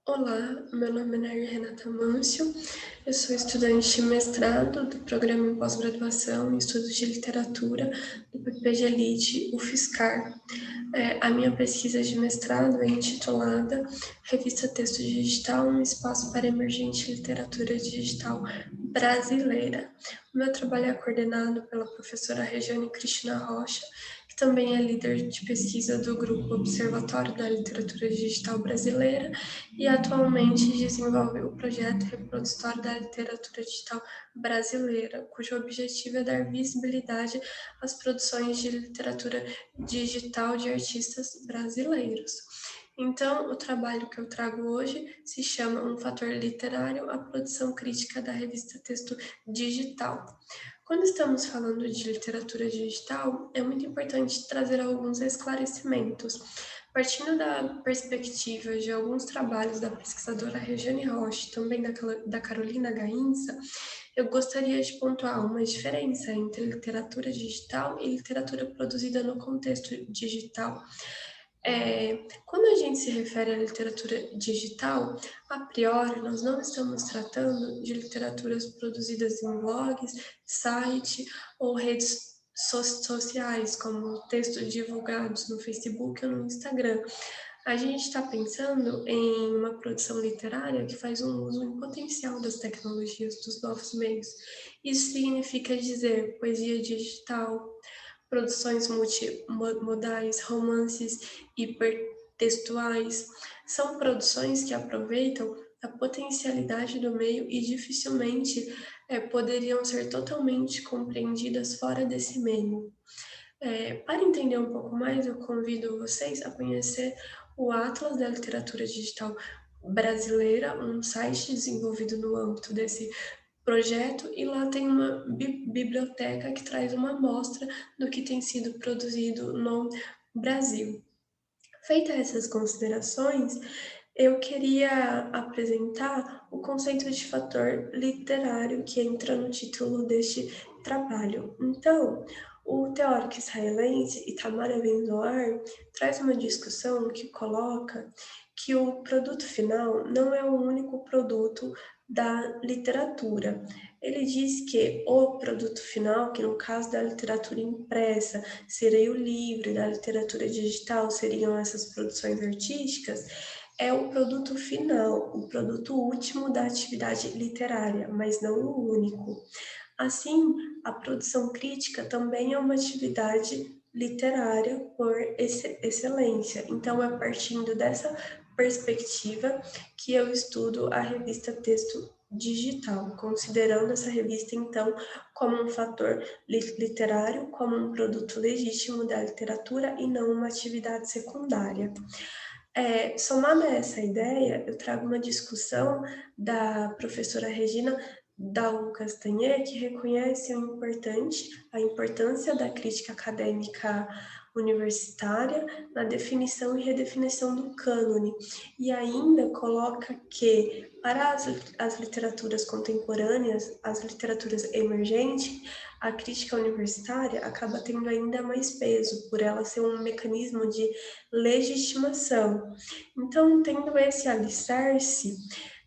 Olá, meu nome é Nair Renata Mâncio, eu sou estudante de mestrado do programa em pós-graduação em estudos de literatura do PPG Elite UFSCar. A minha pesquisa de mestrado é intitulada Revista Texto Digital, um espaço para emergente literatura digital brasileira. O meu trabalho é coordenado pela professora Regiane Cristina Rocha, que também é líder de pesquisa do grupo Observatório da Literatura Digital Brasileira e atualmente desenvolve o projeto Reprodutório da Literatura Digital Brasileira, cujo objetivo é dar visibilidade às produções de literatura digital de artistas brasileiros. Então, o trabalho que eu trago hoje se chama Um Fator Literário, a produção crítica da revista Texto Digital. Quando estamos falando de literatura digital, é muito importante trazer alguns esclarecimentos. Partindo da perspectiva de alguns trabalhos da pesquisadora Regiane Rocha e também da Carolina Gainsa, eu gostaria de pontuar uma diferença entre literatura digital e literatura produzida no contexto digital. Quando a gente se refere à literatura digital, a priori, nós não estamos tratando de literaturas produzidas em blogs, site ou redes sociais, como textos divulgados no Facebook ou no Instagram. A gente está pensando em uma produção literária que faz um uso em potencial das tecnologias, dos novos meios. Isso significa dizer poesia digital, produções multimodais, romances hipertextuais. São produções que aproveitam a potencialidade do meio e dificilmente poderiam ser totalmente compreendidas fora desse meio. Para entender um pouco mais, eu convido vocês a conhecer o Atlas da Literatura Digital Brasileira, um site desenvolvido no âmbito desse projeto, e lá tem uma biblioteca que traz uma amostra do que tem sido produzido no Brasil. Feitas essas considerações, eu queria apresentar o conceito de fator literário que entra no título deste trabalho. Então, o teórico israelense Itamar Ben-Zohar traz uma discussão que coloca que o produto final não é o único produto da literatura. Ele diz que o produto final, que no caso da literatura impressa seria o livro, da literatura digital seriam essas produções artísticas, é o produto final, o produto último da atividade literária, mas não o único. Assim, a produção crítica também é uma atividade literária por excelência. Então, é partindo dessa perspectiva que eu estudo a revista Texto Digital, considerando essa revista, então, como um fator literário, como um produto legítimo da literatura e não uma atividade secundária. Somada a essa ideia, eu trago uma discussão da professora Regina Daú Castanher, que reconhece a importância da crítica acadêmica universitária na definição e redefinição do cânone, e ainda coloca que, para as literaturas contemporâneas, as literaturas emergentes, a crítica universitária acaba tendo ainda mais peso, por ela ser um mecanismo de legitimação. Então, tendo esse alicerce,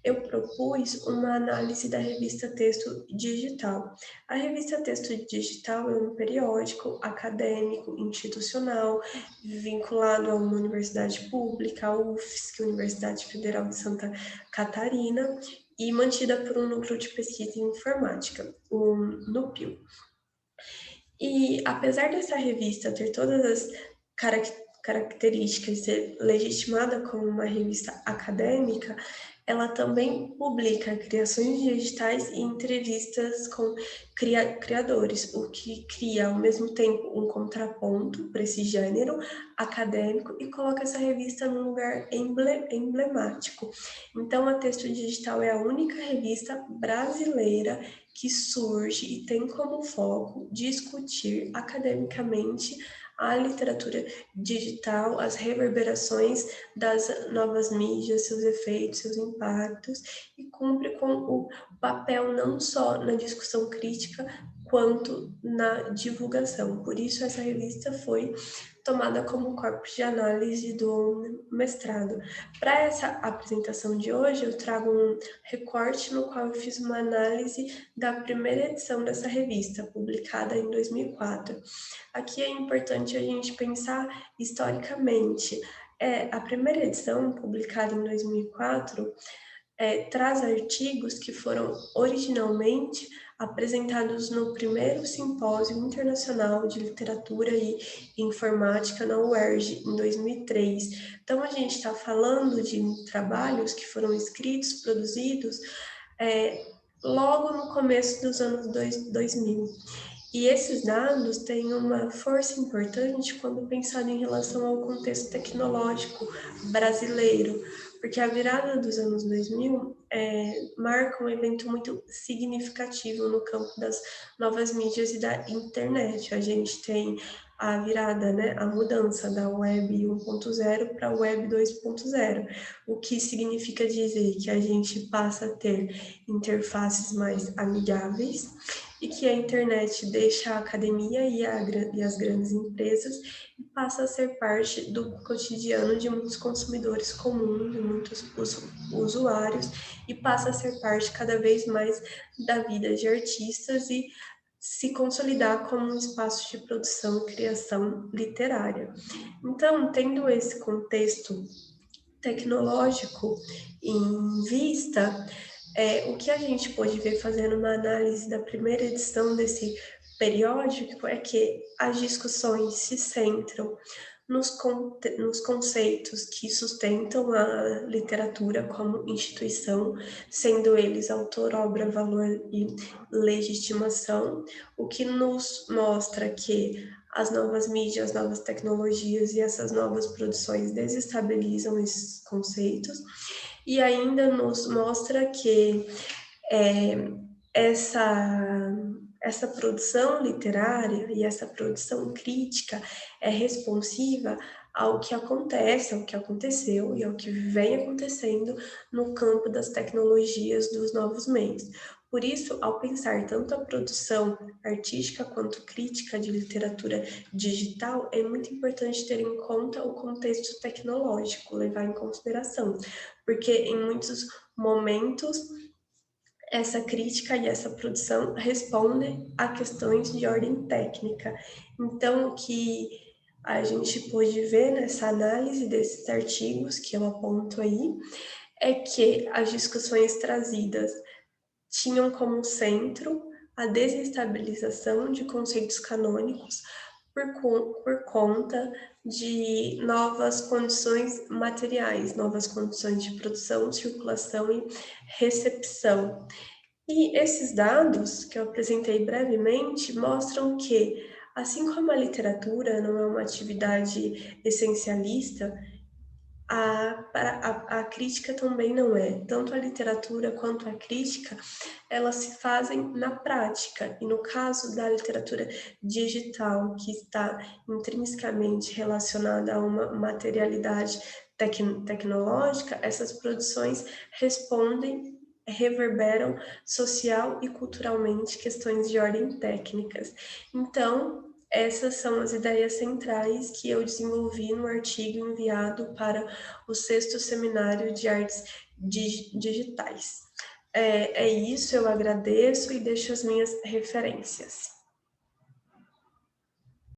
eu propus uma análise da revista Texto Digital. A revista Texto Digital é um periódico acadêmico, institucional, vinculado a uma universidade pública, a UFSC, Universidade Federal de Santa Catarina, e mantida por um núcleo de pesquisa em informática, o NUPIL. E apesar dessa revista ter todas as características de ser legitimada como uma revista acadêmica, ela também publica criações digitais e entrevistas com criadores, o que cria ao mesmo tempo um contraponto para esse gênero acadêmico e coloca essa revista num lugar emblemático. Então, a Texto Digital é a única revista brasileira que surge e tem como foco discutir academicamente a literatura digital, as reverberações das novas mídias, seus efeitos, seus impactos, e cumpre com o papel não só na discussão crítica, quanto na divulgação. Por isso, essa revista foi tomada como corpus de análise do mestrado. Para essa apresentação de hoje, eu trago um recorte no qual eu fiz uma análise da primeira edição dessa revista, publicada em 2004. Aqui é importante a gente pensar historicamente. A primeira edição, publicada em 2004, traz artigos que foram originalmente apresentados no primeiro Simpósio Internacional de Literatura e Informática na UERJ, em 2003. Então, a gente está falando de trabalhos que foram escritos, produzidos, logo no começo dos anos 2000. E esses dados têm uma força importante quando pensado em relação ao contexto tecnológico brasileiro, porque a virada dos anos 2000 marca um evento muito significativo no campo das novas mídias e da internet. A gente tem a virada, né, a mudança da web 1.0 para a web 2.0, o que significa dizer que a gente passa a ter interfaces mais amigáveis e que a internet deixa a academia e as grandes empresas e passa a ser parte do cotidiano de muitos consumidores comuns, de muitos usuários, e passa a ser parte cada vez mais da vida de artistas e se consolidar como um espaço de produção e criação literária. Então, tendo esse contexto tecnológico em vista, o que a gente pôde ver fazendo uma análise da primeira edição desse periódico é que as discussões se centram nos conceitos que sustentam a literatura como instituição, sendo eles autor, obra, valor e legitimação, o que nos mostra que as novas mídias, as novas tecnologias e essas novas produções desestabilizam esses conceitos, e ainda nos mostra que essa produção literária e essa produção crítica é responsiva ao que acontece, ao que aconteceu e ao que vem acontecendo no campo das tecnologias dos novos meios. Por isso, ao pensar tanto a produção artística quanto crítica de literatura digital, é muito importante ter em conta o contexto tecnológico, levar em consideração, porque em muitos momentos essa crítica e essa produção respondem a questões de ordem técnica. Então, o que a gente pôde ver nessa análise desses artigos que eu aponto aí é que as discussões trazidas tinham como centro a desestabilização de conceitos canônicos por conta de novas condições materiais, novas condições de produção, circulação e recepção. E esses dados, que eu apresentei brevemente, mostram que, assim como a literatura não é uma atividade essencialista, a crítica também não é. Tanto a literatura quanto a crítica, elas se fazem na prática. E no caso da literatura digital, que está intrinsecamente relacionada a uma materialidade tecnológica, essas produções respondem, reverberam social e culturalmente questões de ordem técnicas. Então, essas são as ideias centrais que eu desenvolvi no artigo enviado para o sexto Seminário de Artes Digitais. É isso, eu agradeço e deixo as minhas referências.